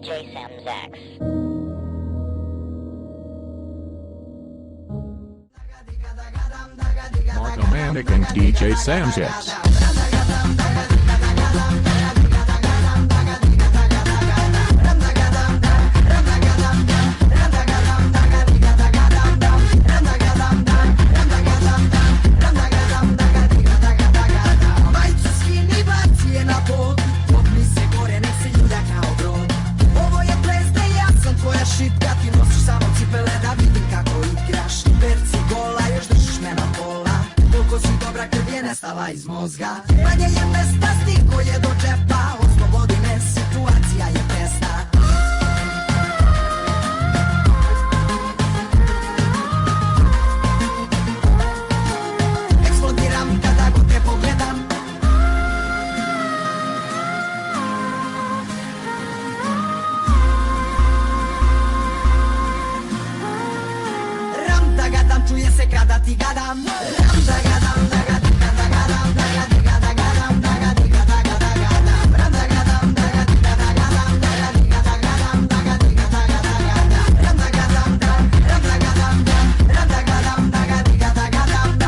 DJ Sam's X. Marco Manic and DJ Sam's X. Nestala iz mozga. Manje je mesta, stigo je do džepa. Oslobodi me, situacija je pesna. Eksplodiram kada god te pogledam. Ram da gadam, čuje se kada ti gadam.